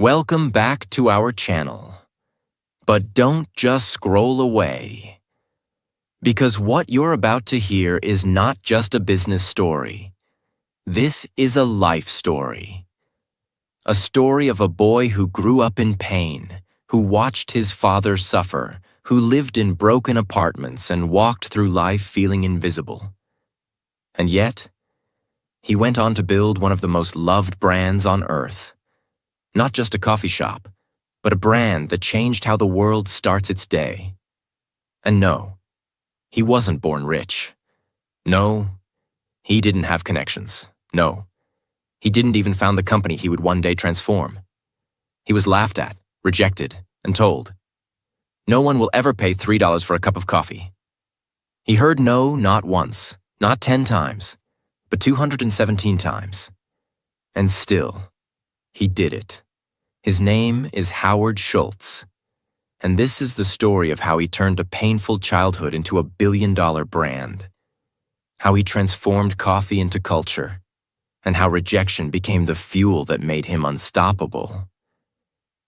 Welcome back to our channel. But don't just scroll away. Because what you're about to hear is not just a business story. This is a life story. A story of a boy who grew up in pain, who watched his father suffer, who lived in broken apartments and walked through life feeling invisible. And yet, he went on to build one of the most loved brands on earth. Not just a coffee shop, but a brand that changed how the world starts its day. And no, he wasn't born rich. No, he didn't have connections. No, he didn't even found the company he would one day transform. He was laughed at, rejected, and told, "No one will ever pay $3 for a cup of coffee." He heard no not once, not 10 times, but 217 times. And still, he did it. His name is Howard Schultz. And this is the story of how he turned a painful childhood into a billion-dollar brand. How he transformed coffee into culture. And how rejection became the fuel that made him unstoppable.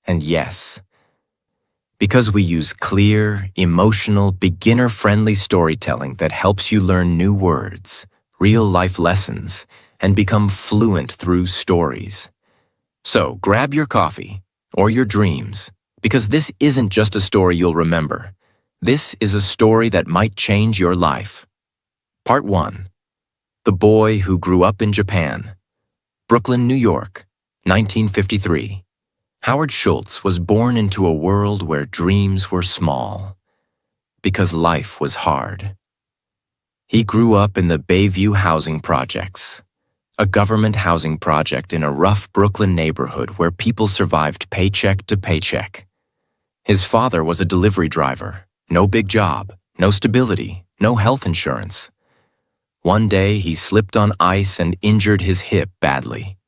And yes, because we use clear, emotional, beginner-friendly storytelling that helps you learn new words, real-life lessons, and become fluent through stories. So grab your coffee, or your dreams, because this isn't just a story you'll remember. This is a story that might change your life. Part 1. The Boy Who Grew Up in Japan. Brooklyn, New York, 1953. Howard Schultz was born into a world where dreams were small, because life was hard. He grew up in the Bayview housing projects, a government housing project in a rough Brooklyn neighborhood where people survived paycheck to paycheck. His father was a delivery driver, no big job, no stability, no health insurance. One day he slipped on ice and injured his hip badly.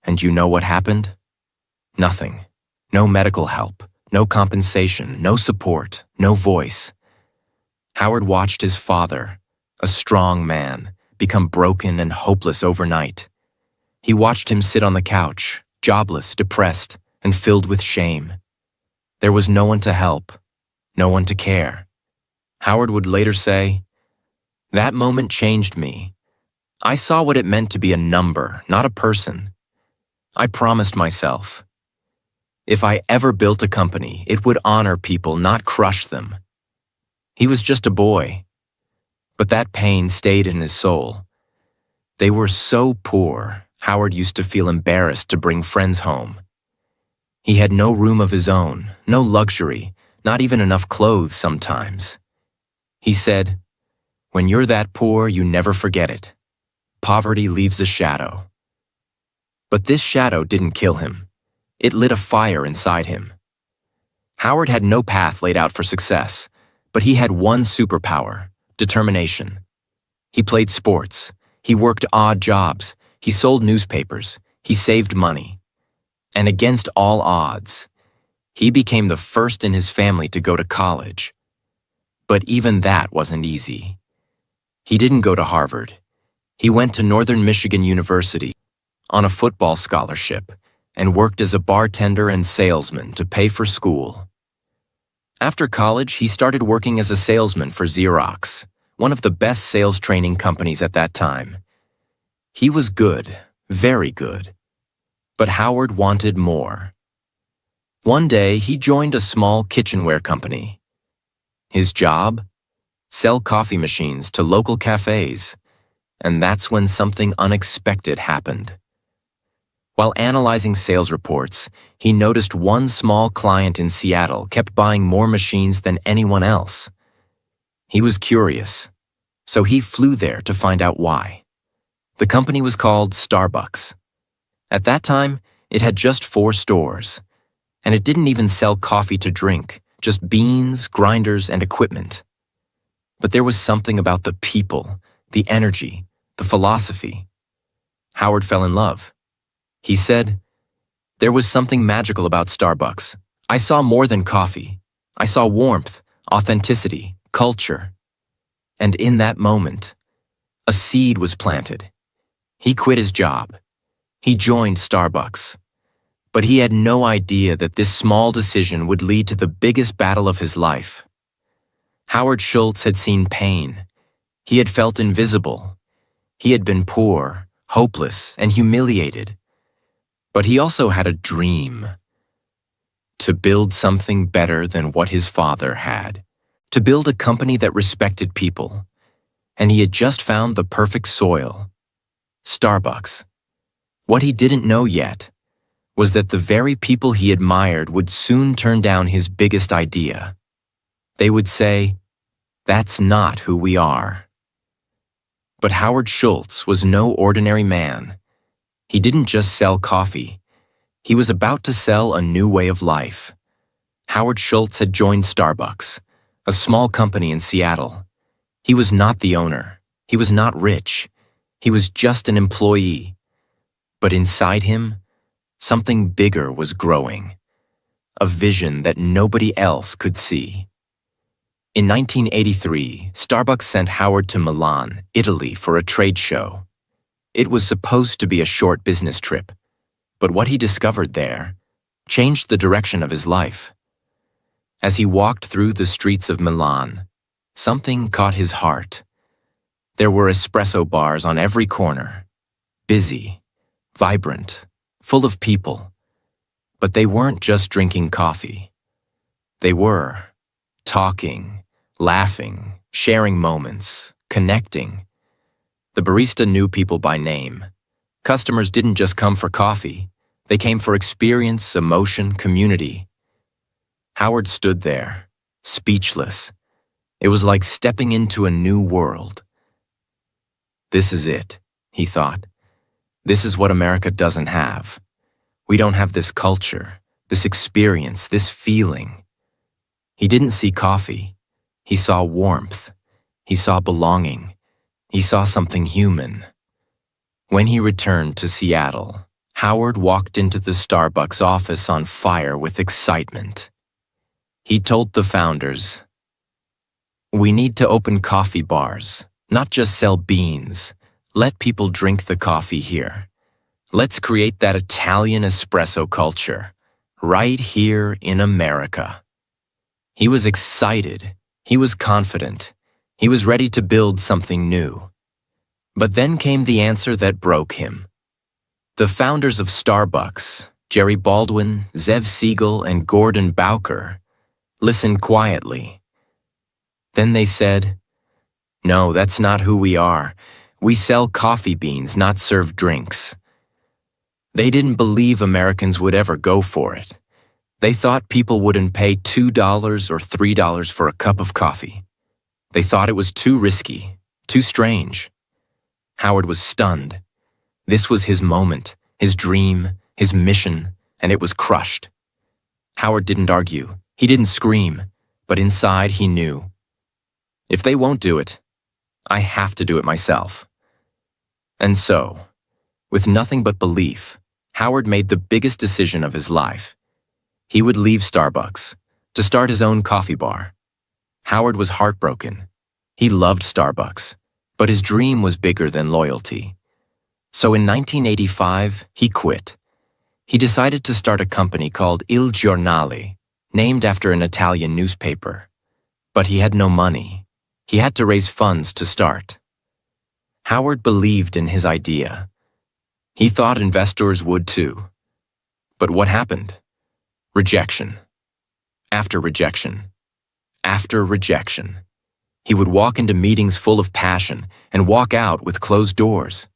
And you know what happened? Nothing. No medical help, no compensation, no support, no voice. Howard watched his father, a strong man, become broken and hopeless overnight. He watched him sit on the couch, jobless, depressed, and filled with shame. There was no one to help, no one to care. Howard would later say, "That moment changed me. I saw what it meant to be a number, not a person. I promised myself, if I ever built a company, it would honor people, not crush them." He was just a boy. But that pain stayed in his soul. They were so poor, Howard used to feel embarrassed to bring friends home. He had no room of his own, no luxury, not even enough clothes sometimes. He said, "When you're that poor, you never forget it. Poverty leaves a shadow." But this shadow didn't kill him. It lit a fire inside him. Howard had no path laid out for success, but he had one superpower: determination. He played sports, he worked odd jobs, he sold newspapers, he saved money. And against all odds, he became the first in his family to go to college. But even that wasn't easy. He didn't go to Harvard. He went to Northern Michigan University on a football scholarship and worked as a bartender and salesman to pay for school. After college, he started working as a salesman for Xerox, one of the best sales training companies at that time. He was good, very good. But Howard wanted more. One day, he joined a small kitchenware company. His job? Sell coffee machines to local cafes. And that's when something unexpected happened. While analyzing sales reports, he noticed one small client in Seattle kept buying more machines than anyone else. He was curious, so he flew there to find out why. The company was called Starbucks. At that time, it had just 4 stores, and it didn't even sell coffee to drink, just beans, grinders, and equipment. But there was something about the people, the energy, the philosophy. Howard fell in love. He said, "There was something magical about Starbucks. I saw more than coffee. I saw warmth, authenticity, culture." And in that moment, a seed was planted. He quit his job. He joined Starbucks. But he had no idea that this small decision would lead to the biggest battle of his life. Howard Schultz had seen pain. He had felt invisible. He had been poor, hopeless, and humiliated. But he also had a dream. To build something better than what his father had. To build a company that respected people. And he had just found the perfect soil. Starbucks. What he didn't know yet was that the very people he admired would soon turn down his biggest idea. They would say, "That's not who we are." But Howard Schultz was no ordinary man. He didn't just sell coffee. He was about to sell a new way of life. Howard Schultz had joined Starbucks, a small company in Seattle. He was not the owner. He was not rich. He was just an employee. But inside him, something bigger was growing. A vision that nobody else could see. In 1983, Starbucks sent Howard to Milan, Italy for a trade show. It was supposed to be a short business trip, but what he discovered there changed the direction of his life. As he walked through the streets of Milan, something caught his heart. There were espresso bars on every corner, busy, vibrant, full of people. But they weren't just drinking coffee. They were talking, laughing, sharing moments, connecting. The barista knew people by name. Customers didn't just come for coffee. They came for experience, emotion, community. Howard stood there, speechless. It was like stepping into a new world. This is it, he thought. This is what America doesn't have. We don't have this culture, this experience, this feeling. He didn't see coffee. He saw warmth. He saw belonging. He saw something human. When he returned to Seattle, Howard walked into the Starbucks office on fire with excitement. He told the founders, "We need to open coffee bars, not just sell beans. Let people drink the coffee here. Let's create that Italian espresso culture, right here in America." He was excited. He was confident. He was ready to build something new. But then came the answer that broke him. The founders of Starbucks, Jerry Baldwin, Zev Siegel, and Gordon Bowker, listened quietly. Then they said, "No, that's not who we are. We sell coffee beans, not serve drinks." They didn't believe Americans would ever go for it. They thought people wouldn't pay $2 or $3 for a cup of coffee. They thought it was too risky, too strange. Howard was stunned. This was his moment, his dream, his mission, and it was crushed. Howard didn't argue. He didn't scream, but inside he knew. If they won't do it, I have to do it myself. And so, with nothing but belief, Howard made the biggest decision of his life. He would leave Starbucks to start his own coffee bar. Howard was heartbroken. He loved Starbucks, but his dream was bigger than loyalty. So in 1985, he quit. He decided to start a company called Il Giornale, named after an Italian newspaper. But he had no money. He had to raise funds to start. Howard believed in his idea. He thought investors would too. But what happened? Rejection. After rejection. After rejection. He would walk into meetings full of passion and walk out with closed doors.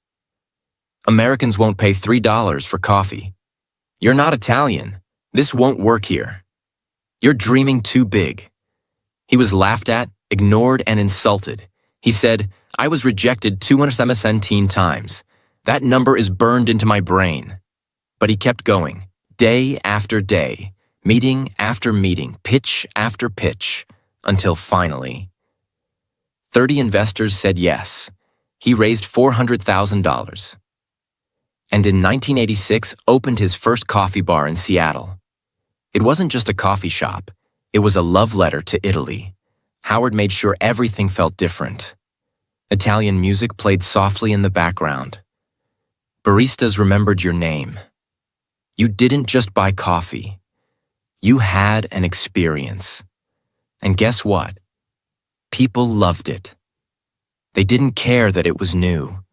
Americans won't pay $3 for coffee. You're not Italian. This won't work here. You're dreaming too big. He was laughed at, ignored, and insulted. He said, "I was rejected 217 times. That number is burned into my brain." But he kept going, day after day, meeting after meeting, pitch after pitch, until finally, 30 investors said yes. He raised $400,000. And in 1986, opened his first coffee bar in Seattle. It wasn't just a coffee shop. It was a love letter to Italy. Howard made sure everything felt different. Italian music played softly in the background. Baristas remembered your name. You didn't just buy coffee. You had an experience. And guess what? People loved it. They didn't care that it was new.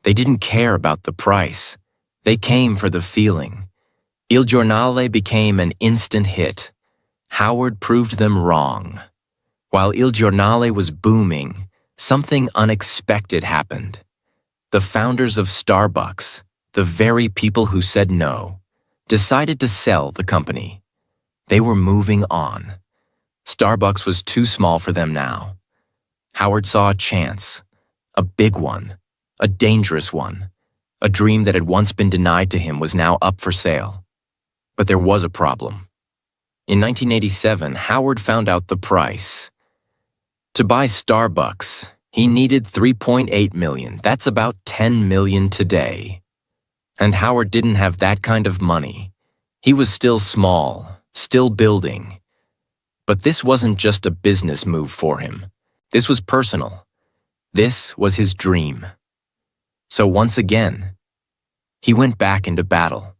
They didn't care about the price. They came for the feeling. Il Giornale became an instant hit. Howard proved them wrong. While Il Giornale was booming, something unexpected happened. The founders of Starbucks, the very people who said no, decided to sell the company. They were moving on. Starbucks was too small for them now. Howard saw a chance, a big one, a dangerous one. A dream that had once been denied to him was now up for sale. But there was a problem. In 1987, Howard found out the price. To buy Starbucks, he needed $3.8 million. That's about $10 million today. And Howard didn't have that kind of money. He was still small, still building. But this wasn't just a business move for him. This was personal. This was his dream. So once again, he went back into battle.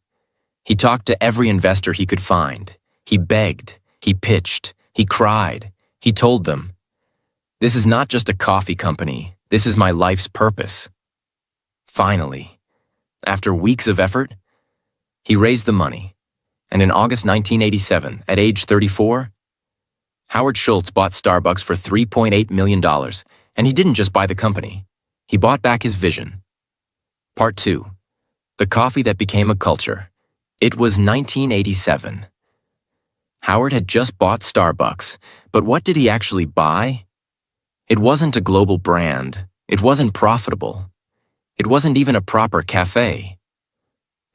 He talked to every investor he could find. He begged, he pitched, he cried. He told them, "This is not just a coffee company. This is my life's purpose." Finally, after weeks of effort, he raised the money. And in August 1987, at age 34, Howard Schultz bought Starbucks for $3.8 million. And he didn't just buy the company. He bought back his vision. Part 2. The coffee that became a culture. It was 1987. Howard had just bought Starbucks, but what did he actually buy? It wasn't a global brand. It wasn't profitable. It wasn't even a proper cafe.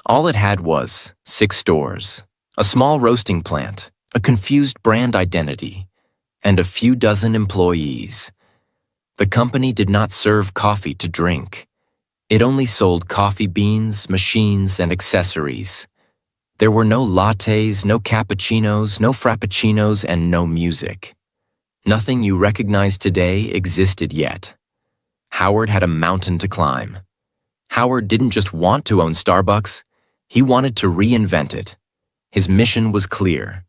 All it had was 6 stores, a small roasting plant, a confused brand identity, and a few dozen employees. The company did not serve coffee to drink. It only sold coffee beans, machines, and accessories. There were no lattes, no cappuccinos, no frappuccinos, and no music. Nothing you recognize today existed yet. Howard had a mountain to climb. Howard didn't just want to own Starbucks, he wanted to reinvent it. His mission was clear.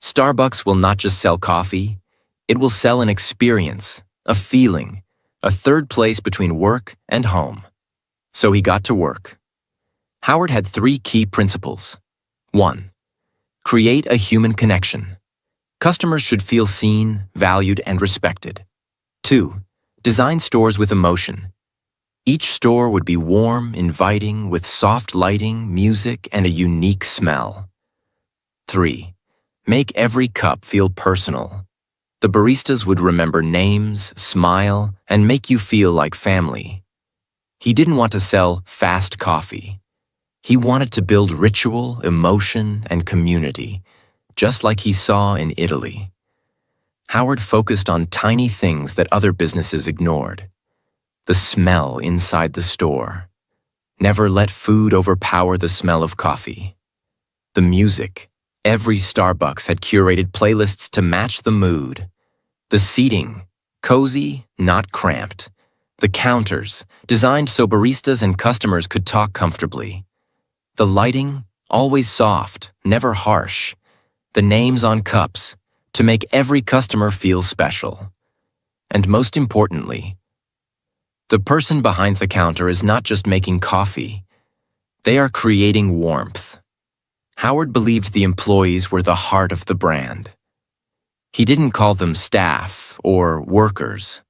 Starbucks will not just sell coffee, it will sell an experience, a feeling, a third place between work and home. So he got to work. Howard had 3 key principles. 1. Create a human connection. Customers should feel seen, valued, and respected. 2. Design stores with emotion. Each store would be warm, inviting, with soft lighting, music, and a unique smell. 3. Make every cup feel personal. The baristas would remember names, smile, and make you feel like family. He didn't want to sell fast coffee. He wanted to build ritual, emotion, and community, just like he saw in Italy. Howard focused on tiny things that other businesses ignored. The smell inside the store. Never let food overpower the smell of coffee. The music. Every Starbucks had curated playlists to match the mood. The seating. Cozy, not cramped. The counters, designed so baristas and customers could talk comfortably. The lighting, always soft, never harsh. The names on cups, to make every customer feel special. And most importantly, the person behind the counter is not just making coffee. They are creating warmth. Howard believed the employees were the heart of the brand. He didn't call them staff or workers.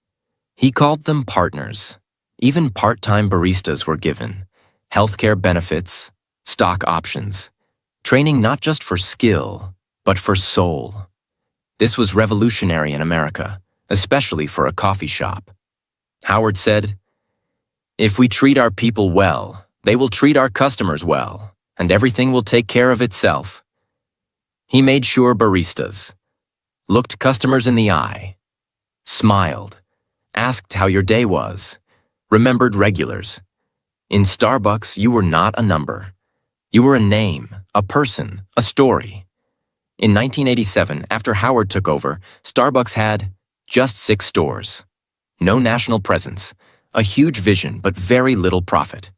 He called them partners. Even part-time baristas were given healthcare benefits, stock options, training not just for skill, but for soul. This was revolutionary in America, especially for a coffee shop. Howard said, "If we treat our people well, they will treat our customers well, and everything will take care of itself." He made sure baristas looked customers in the eye, smiled, asked how your day was, remembered regulars. In Starbucks, you were not a number. You were a name, a person, a story. In 1987, after Howard took over, Starbucks had just 6 stores. No national presence, a huge vision but very little profit.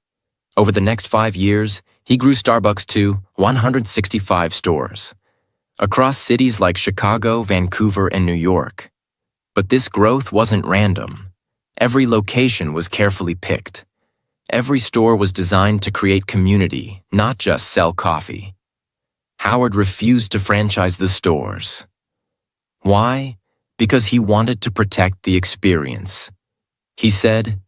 Over the next 5 years, he grew Starbucks to 165 stores across cities like Chicago, Vancouver, and New York. But this growth wasn't random. Every location was carefully picked. Every store was designed to create community, not just sell coffee. Howard refused to franchise the stores. Why? Because he wanted to protect the experience. He said,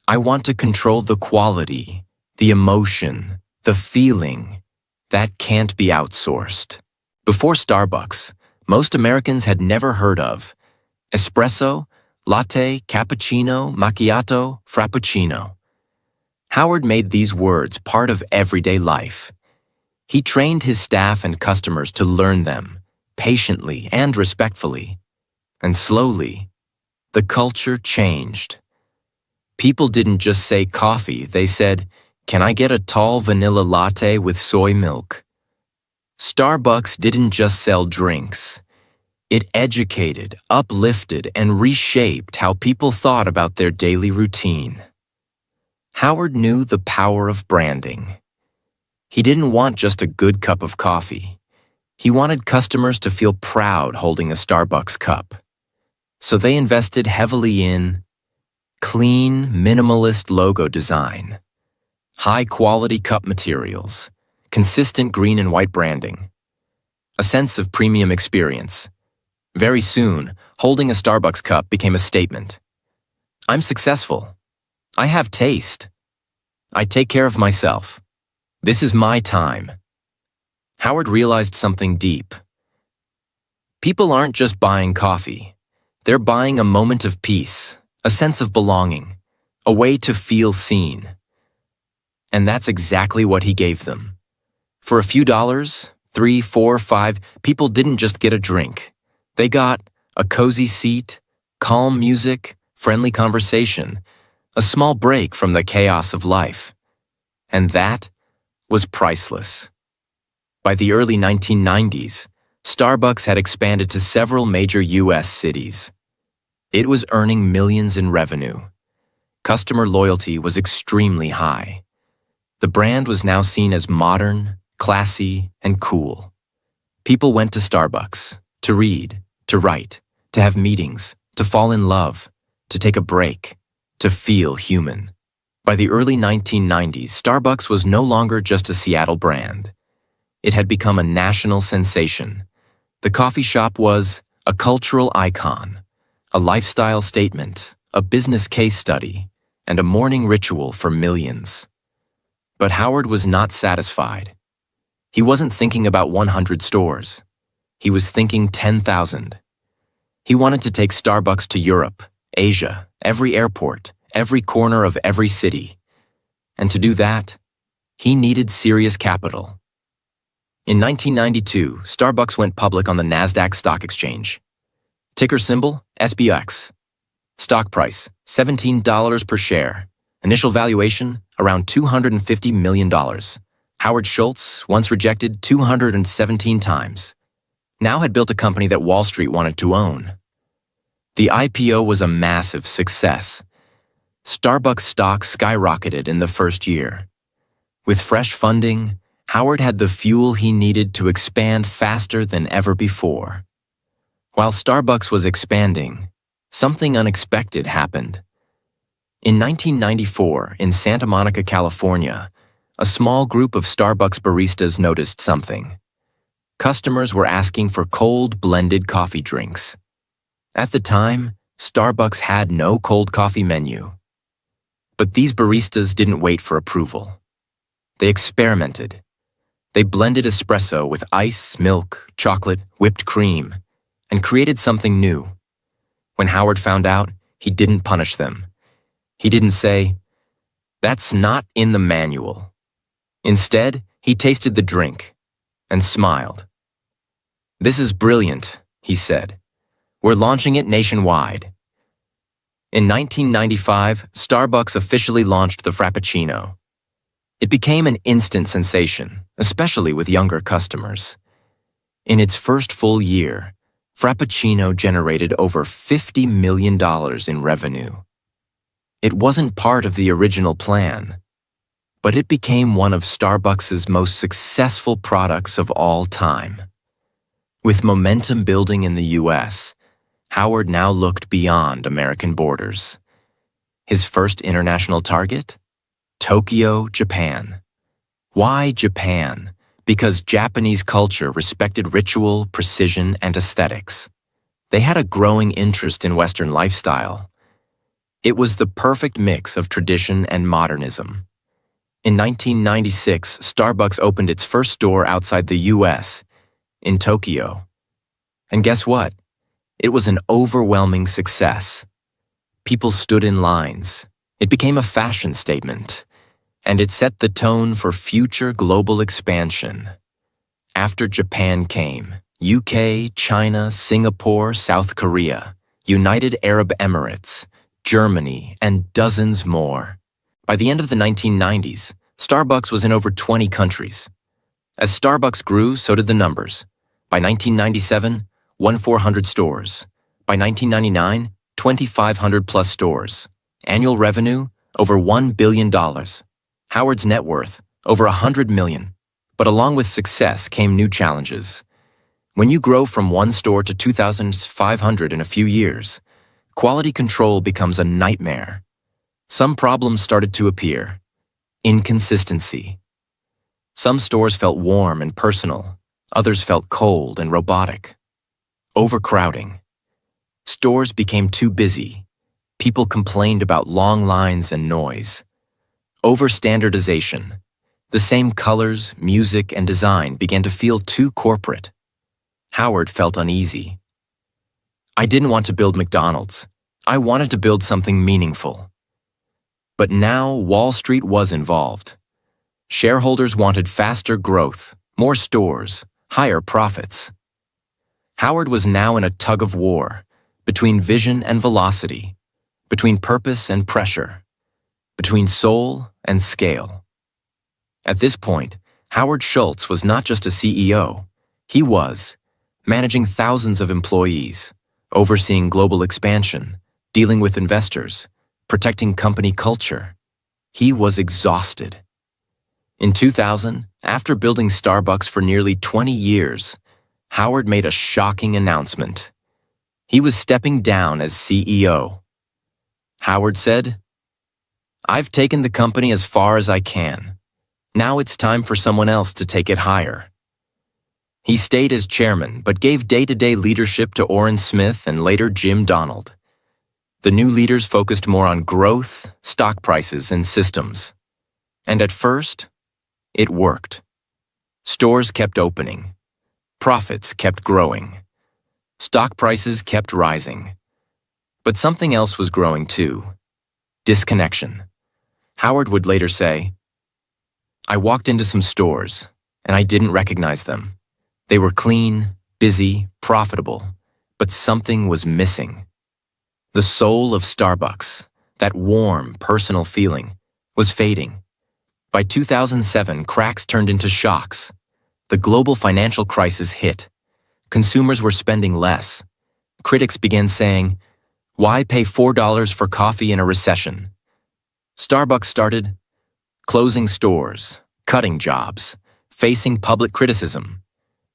"I want to control the quality, the emotion, the feeling. That can't be outsourced." Before Starbucks, most Americans had never heard of espresso, latte, cappuccino, macchiato, frappuccino. Howard made these words part of everyday life. He trained his staff and customers to learn them, patiently and respectfully. And slowly, the culture changed. People didn't just say coffee, they said, "Can I get a tall vanilla latte with soy milk?" Starbucks didn't just sell drinks. It educated, uplifted, and reshaped how people thought about their daily routine. Howard knew the power of branding. He didn't want just a good cup of coffee. He wanted customers to feel proud holding a Starbucks cup. So they invested heavily in clean, minimalist logo design, high-quality cup materials, consistent green and white branding, a sense of premium experience. Very soon, holding a Starbucks cup became a statement. "I'm successful. I have taste. I take care of myself. This is my time." Howard realized something deep. People aren't just buying coffee. They're buying a moment of peace, a sense of belonging, a way to feel seen. And that's exactly what he gave them. For a few dollars, 3, 4, 5, people didn't just get a drink. They got a cozy seat, calm music, friendly conversation, a small break from the chaos of life. And that was priceless. By the early 1990s, Starbucks had expanded to several major U.S. cities. It was earning millions in revenue. Customer loyalty was extremely high. The brand was now seen as modern, classy, and cool. People went to Starbucks to read, to write, to have meetings, to fall in love, to take a break, to feel human. By the early 1990s, Starbucks was no longer just a Seattle brand. It had become a national sensation. The coffee shop was a cultural icon, a lifestyle statement, a business case study, and a morning ritual for millions. But Howard was not satisfied. He wasn't thinking about 100 stores. He was thinking 10,000. He wanted to take Starbucks to Europe, Asia, every airport, every corner of every city. And to do that, he needed serious capital. In 1992, Starbucks went public on the NASDAQ stock exchange. Ticker symbol, SBX. Stock price, $17 per share. Initial valuation, around $250 million. Howard Schultz, once rejected 217 times, now had built a company that Wall Street wanted to own. The IPO was a massive success. Starbucks stock skyrocketed in the first year. With fresh funding, Howard had the fuel he needed to expand faster than ever before. While Starbucks was expanding, something unexpected happened. In 1994, in Santa Monica, California, a small group of Starbucks baristas noticed something. Customers were asking for cold blended coffee drinks. At the time, Starbucks had no cold coffee menu. But these baristas didn't wait for approval. They experimented. They blended espresso with ice, milk, chocolate, whipped cream, and created something new. When Howard found out, he didn't punish them. He didn't say, "That's not in the manual." Instead, he tasted the drink and smiled. "This is brilliant," he said. "We're launching it nationwide." In 1995, Starbucks officially launched the Frappuccino. It became an instant sensation, especially with younger customers. In its first full year, Frappuccino generated over $50 million in revenue. It wasn't part of the original plan, but it became one of Starbucks' most successful products of all time. With momentum building in the U.S., Howard now looked beyond American borders. His first international target? Tokyo, Japan. Why Japan? Because Japanese culture respected ritual, precision, and aesthetics. They had a growing interest in Western lifestyle. It was the perfect mix of tradition and modernism. In 1996, Starbucks opened its first store outside the U.S., in Tokyo. And guess what? It was an overwhelming success. People stood in lines. It became a fashion statement, and it set the tone for future global expansion. After Japan came UK, China, Singapore, South Korea, United Arab Emirates, Germany, and dozens more. By the end of the 1990s, Starbucks was in over 20 countries. As Starbucks grew, so did the numbers. By 1997, 1,400 stores. By 1999, 2,500 plus stores. Annual revenue, over $1 billion. Howard's net worth, over $100 million. But along with success came new challenges. When you grow from one store to 2,500 in a few years, quality control becomes a nightmare. Some problems started to appear. Inconsistency. Some stores felt warm and personal. Others felt cold and robotic. Overcrowding. Stores became too busy. People complained about long lines and noise. Overstandardization. The same colors, music, and design began to feel too corporate. Howard felt uneasy. I didn't want to build McDonald's. I wanted to build something meaningful. But now Wall Street was involved. Shareholders wanted faster growth, more stores, higher profits. Howard was now in a tug of war, between vision and velocity, between purpose and pressure, between soul and scale. At this point, Howard Schultz was not just a CEO. He was managing thousands of employees, overseeing global expansion, dealing with investors, protecting company culture. He was exhausted. In 2000, after building Starbucks for nearly 20 years, Howard made a shocking announcement. He was stepping down as CEO. Howard said, "I've taken the company as far as I can. Now it's time for someone else to take it higher." He stayed as chairman, but gave day-to-day leadership to Orrin Smith and later Jim Donald. The new leaders focused more on growth, stock prices, and systems. And at first, it worked. Stores kept opening. Profits kept growing. Stock prices kept rising. But something else was growing too. Disconnection. Howard would later say, "I walked into some stores, and I didn't recognize them. They were clean, busy, profitable, but something was missing." The soul of Starbucks, that warm, personal feeling, was fading. By 2007, cracks turned into shocks. The global financial crisis hit. Consumers were spending less. Critics began saying, "Why pay $4 for coffee in a recession?" Starbucks started closing stores, cutting jobs, facing public criticism.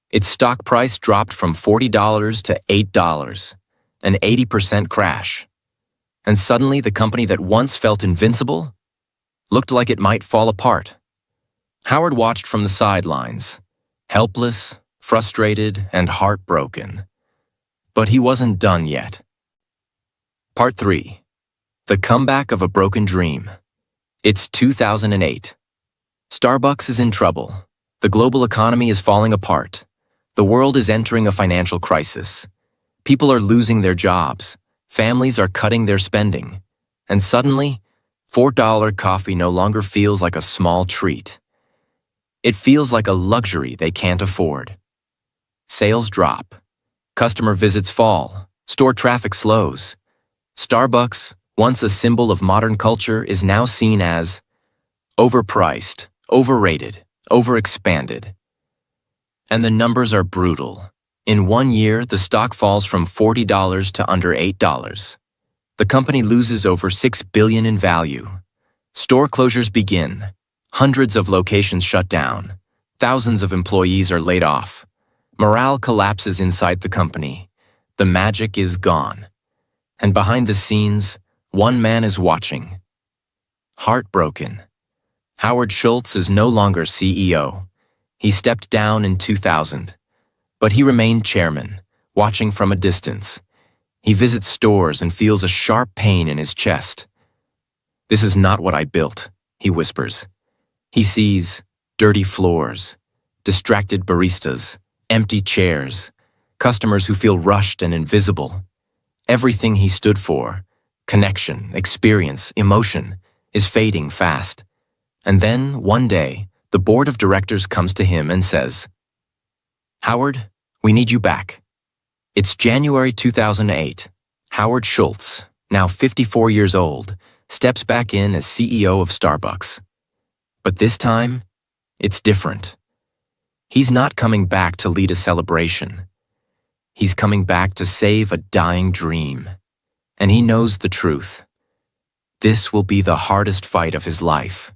Its stock price dropped from $40 to $8, an 80% crash. And suddenly the company that once felt invincible looked like it might fall apart. Howard watched from the sidelines, helpless, frustrated, and heartbroken. But he wasn't done yet. Part 3. The Comeback of a Broken Dream. It's 2008. Starbucks is in trouble. The global economy is falling apart. The world is entering a financial crisis. People are losing their jobs. Families are cutting their spending. And suddenly, $4 coffee no longer feels like a small treat. It feels like a luxury they can't afford. Sales drop. Customer visits fall. Store traffic slows. Starbucks, once a symbol of modern culture, is now seen as overpriced, overrated, overexpanded. And the numbers are brutal. In 1 year, the stock falls from $40 to under $8. The company loses over $6 billion in value. Store closures begin. Hundreds of locations shut down. Thousands of employees are laid off. Morale collapses inside the company. The magic is gone. And behind the scenes, one man is watching. Heartbroken. Howard Schultz is no longer CEO. He stepped down in 2000. But he remained chairman, watching from a distance. He visits stores and feels a sharp pain in his chest. "This is not what I built," he whispers. He sees dirty floors, distracted baristas, empty chairs, customers who feel rushed and invisible. Everything he stood for, connection, experience, emotion, is fading fast. And then, one day, the board of directors comes to him and says, "Howard, we need you back." It's January 2008. Howard Schultz, now 54 years old, steps back in as CEO of Starbucks. But this time, it's different. He's not coming back to lead a celebration. He's coming back to save a dying dream. And he knows the truth. This will be the hardest fight of his life.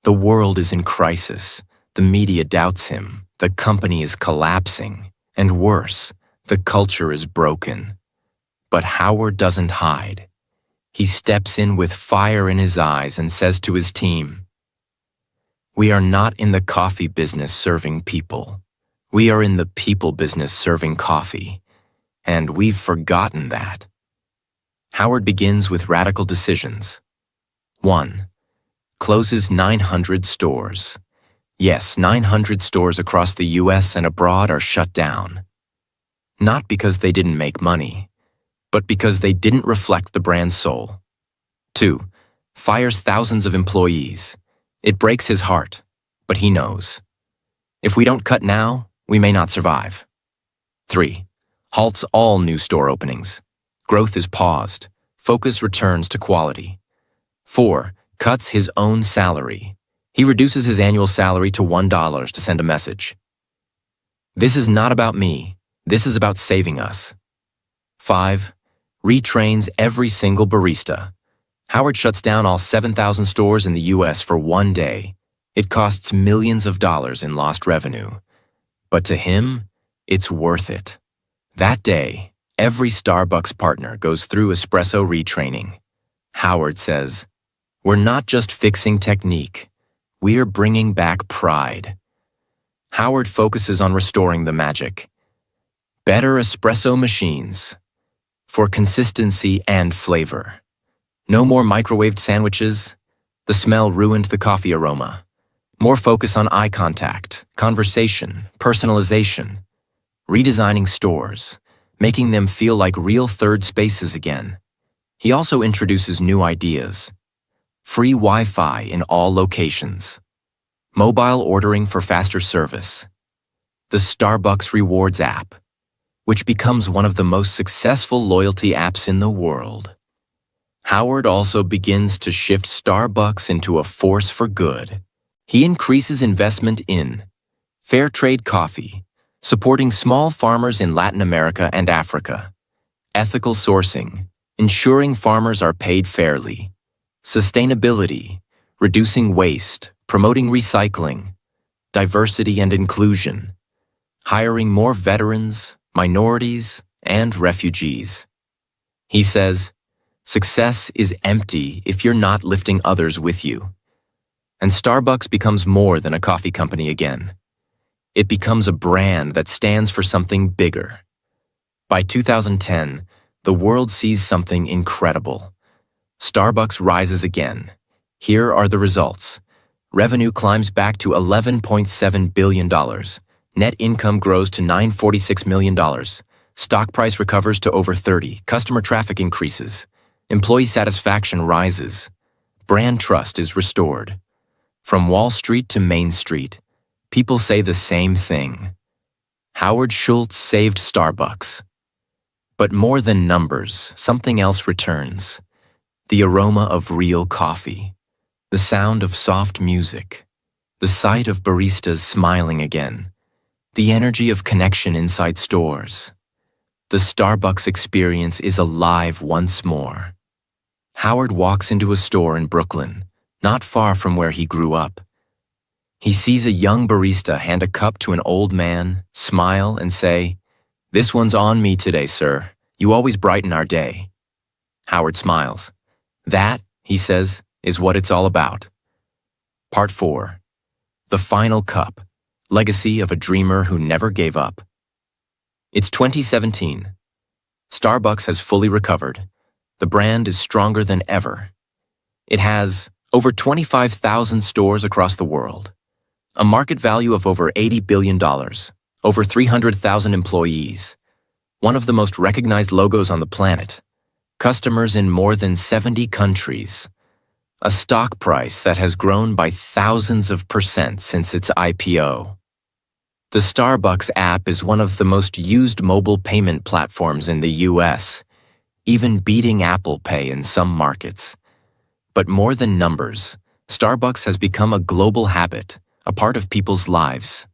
The world is in crisis. The media doubts him. The company is collapsing. And worse, the culture is broken. But Howard doesn't hide. He steps in with fire in his eyes and says to his team, "We are not in the coffee business serving people. We are in the people business serving coffee. And we've forgotten that." Howard begins with radical decisions. 1. Closes 900 stores. Yes, 900 stores across the US and abroad are shut down. Not because they didn't make money, but because they didn't reflect the brand's soul. 2. Fires thousands of employees. It breaks his heart, but he knows. If we don't cut now, we may not survive. 3. Halts all new store openings. Growth is paused. Focus returns to quality. 4. Cuts his own salary. He reduces his annual salary to $1 to send a message. "This is not about me. This is about saving us." 5. Retrains every single barista. Howard shuts down all 7,000 stores in the US for one day. It costs millions of dollars in lost revenue. But to him, it's worth it. That day, every Starbucks partner goes through espresso retraining. Howard says, "We're not just fixing technique. We're bringing back pride." Howard focuses on restoring the magic. Better espresso machines for consistency and flavor. No more microwaved sandwiches. The smell ruined the coffee aroma. More focus on eye contact, conversation, personalization. Redesigning stores, making them feel like real third spaces again. He also introduces new ideas. Free Wi-Fi in all locations. Mobile ordering for faster service. The Starbucks Rewards app, which becomes one of the most successful loyalty apps in the world. Howard also begins to shift Starbucks into a force for good. He increases investment in fair trade coffee, supporting small farmers in Latin America and Africa, ethical sourcing, ensuring farmers are paid fairly, sustainability, reducing waste, promoting recycling, diversity and inclusion, hiring more veterans, minorities, and refugees. He says, "Success is empty if you're not lifting others with you." And Starbucks becomes more than a coffee company again. It becomes a brand that stands for something bigger. By 2010, the world sees something incredible. Starbucks rises again. Here are the results. Revenue climbs back to $11.7 billion. Net income grows to $946 million. Stock price recovers to over 30. Customer traffic increases. Employee satisfaction rises. Brand trust is restored. From Wall Street to Main Street, people say the same thing. Howard Schultz saved Starbucks. But more than numbers, something else returns. The aroma of real coffee. The sound of soft music. The sight of baristas smiling again. The energy of connection inside stores. The Starbucks experience is alive once more. Howard walks into a store in Brooklyn, not far from where he grew up. He sees a young barista hand a cup to an old man, smile, and say, "This one's on me today, sir. You always brighten our day." Howard smiles. "That," he says, "is what it's all about." Part 4. The Final Cup. Legacy of a Dreamer Who Never Gave Up. It's 2017. Starbucks has fully recovered. The brand is stronger than ever. It has over 25,000 stores across the world, a market value of over $80 billion, over 300,000 employees, one of the most recognized logos on the planet, customers in more than 70 countries, a stock price that has grown by thousands of percent since its IPO. The Starbucks app is one of the most used mobile payment platforms in the US, even beating Apple Pay in some markets. But more than numbers, Starbucks has become a global habit, a part of people's lives.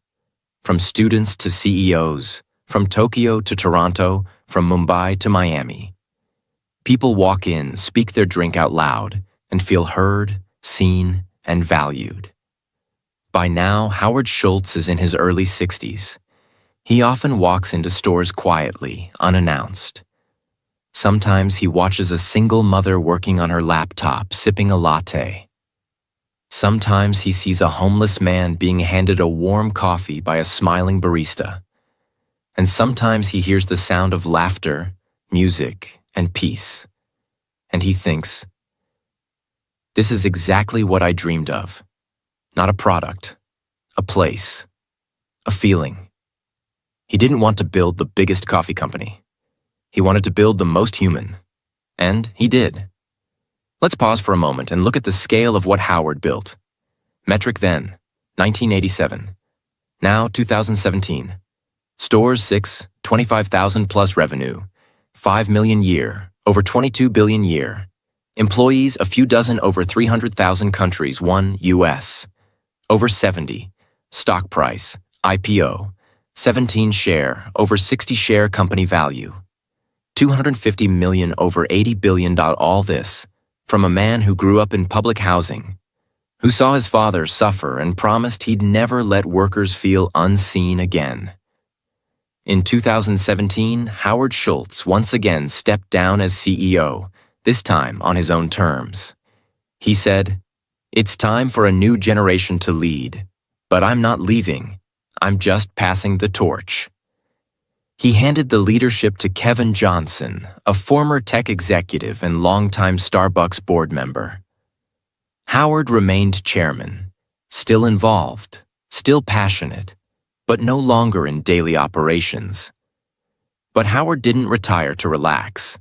From students to CEOs, from Tokyo to Toronto, from Mumbai to Miami. People walk in, speak their drink out loud, and feel heard, seen, and valued. By now, Howard Schultz is in his early 60s. He often walks into stores quietly, unannounced. Sometimes he watches a single mother working on her laptop, sipping a latte. Sometimes he sees a homeless man being handed a warm coffee by a smiling barista. And sometimes he hears the sound of laughter, music, and peace. And he thinks, "This is exactly what I dreamed of. Not a product, a place, a feeling." He didn't want to build the biggest coffee company. He wanted to build the most human. And he did. Let's pause for a moment and look at the scale of what Howard built. Metric then, 1987. Now 2017. Stores 6, 25,000 plus revenue, 5 million year, over 22 billion year. Employees a few dozen over 300,000 countries, 1 US. Over 70. Stock price, IPO, 17 share, over 60 share company value. 250 million over $80 billion, all this from a man who grew up in public housing, who saw his father suffer and promised he'd never let workers feel unseen again. In 2017, Howard Schultz once again stepped down as CEO, this time on his own terms. He said, "It's time for a new generation to lead, but I'm not leaving. I'm just passing the torch." He handed the leadership to Kevin Johnson, a former tech executive and longtime Starbucks board member. Howard remained chairman, still involved, still passionate, but no longer in daily operations. But Howard didn't retire to relax.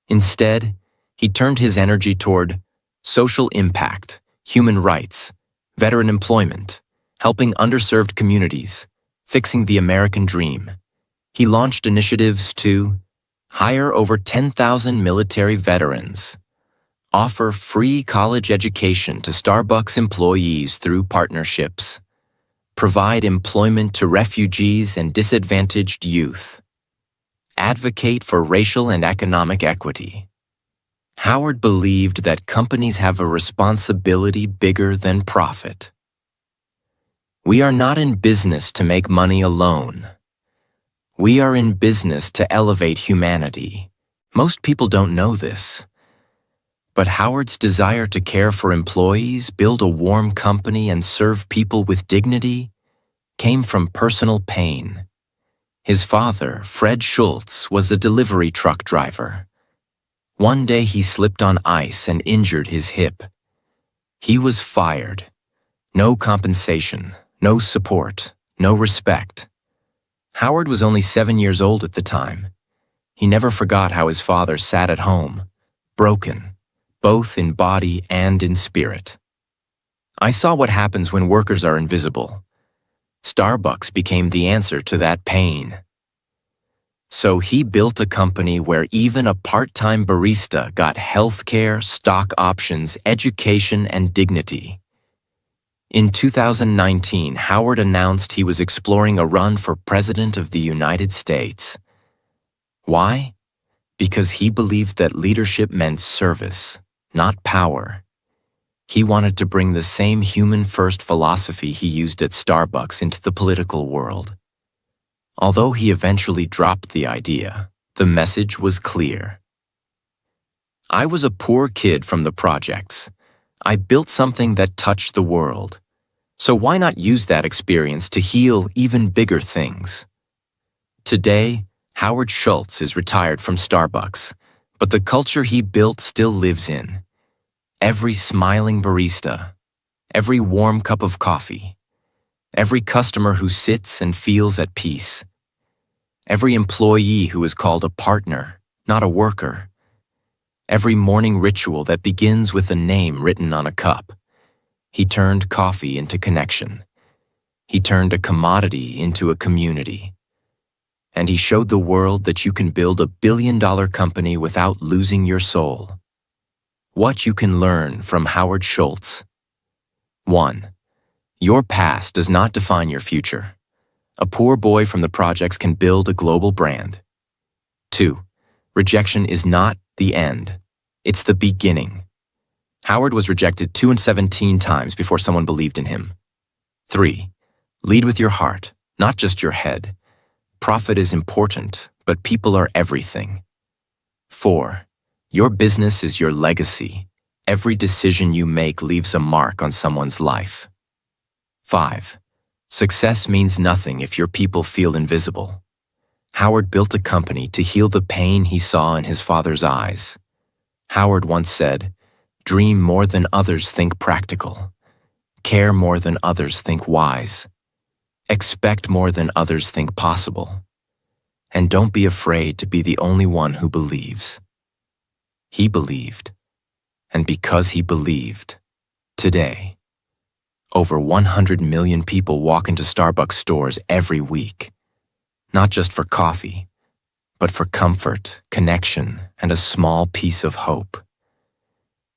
Instead, he turned his energy toward social impact, human rights, veteran employment, helping underserved communities, fixing the American dream. He launched initiatives to hire over 10,000 military veterans, offer free college education to Starbucks employees through partnerships, provide employment to refugees and disadvantaged youth, advocate for racial and economic equity. Howard believed that companies have a responsibility bigger than profit. We are not in business to make money alone. We are in business to elevate humanity. Most people don't know this. But Howard's desire to care for employees, build a warm company, and serve people with dignity came from personal pain. His father, Fred Schultz, was a delivery truck driver. One day he slipped on ice and injured his hip. He was fired. No compensation, no support, no respect. Howard was only 7 years old at the time. He never forgot how his father sat at home, broken, both in body and in spirit. I saw what happens when workers are invisible. Starbucks became the answer to that pain. So he built a company where even a part-time barista got healthcare, stock options, education, and dignity. In 2019, Howard announced he was exploring a run for President of the United States. Why? Because he believed that leadership meant service, not power. He wanted to bring the same human-first philosophy he used at Starbucks into the political world. Although he eventually dropped the idea, the message was clear. I was a poor kid from the projects. I built something that touched the world. So why not use that experience to heal even bigger things? Today, Howard Schultz is retired from Starbucks, but the culture he built still lives in. Every smiling barista, every warm cup of coffee, every customer who sits and feels at peace, every employee who is called a partner, not a worker, every morning ritual that begins with a name written on a cup. He turned coffee into connection. He turned a commodity into a community. And he showed the world that you can build a billion-dollar company without losing your soul. What you can learn from Howard Schultz. 1. Your past does not define your future. A poor boy from the projects can build a global brand. 2. Rejection is not the end. It's the beginning. Howard was rejected 217 times before someone believed in him. 3. Lead with your heart, not just your head. Profit is important, but people are everything. 4. Your business is your legacy. Every decision you make leaves a mark on someone's life. 5. Success means nothing if your people feel invisible. Howard built a company to heal the pain he saw in his father's eyes. Howard once said, "Dream more than others think practical. Care more than others think wise. Expect more than others think possible. And don't be afraid to be the only one who believes." He believed. And because he believed, today, over 100 million people walk into Starbucks stores every week. Not just for coffee, but for comfort, connection, and a small piece of hope.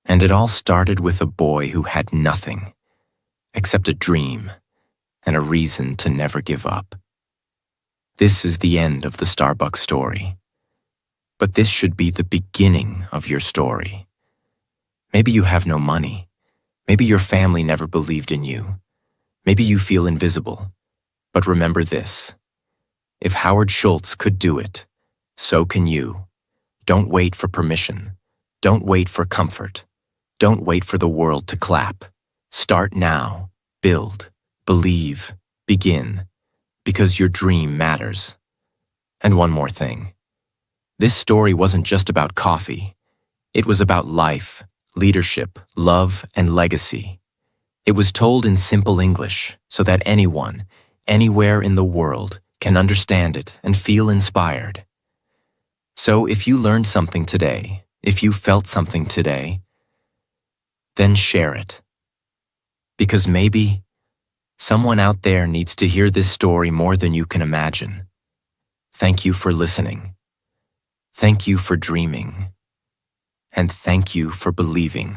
And it all started with a boy who had nothing except a dream and a reason to never give up. This is the end of the Starbucks story. But this should be the beginning of your story. Maybe you have no money. Maybe your family never believed in you. Maybe you feel invisible. But remember this. If Howard Schultz could do it, so can you. Don't wait for permission. Don't wait for comfort. Don't wait for the world to clap. Start now. Build. Believe. Begin. Because your dream matters. And one more thing. This story wasn't just about coffee. It was about life, leadership, love, and legacy. It was told in simple English so that anyone, anywhere in the world, can understand it and feel inspired. So if you learned something today, if you felt something today, then share it. Because maybe someone out there needs to hear this story more than you can imagine. Thank you for listening. Thank you for dreaming. And thank you for believing.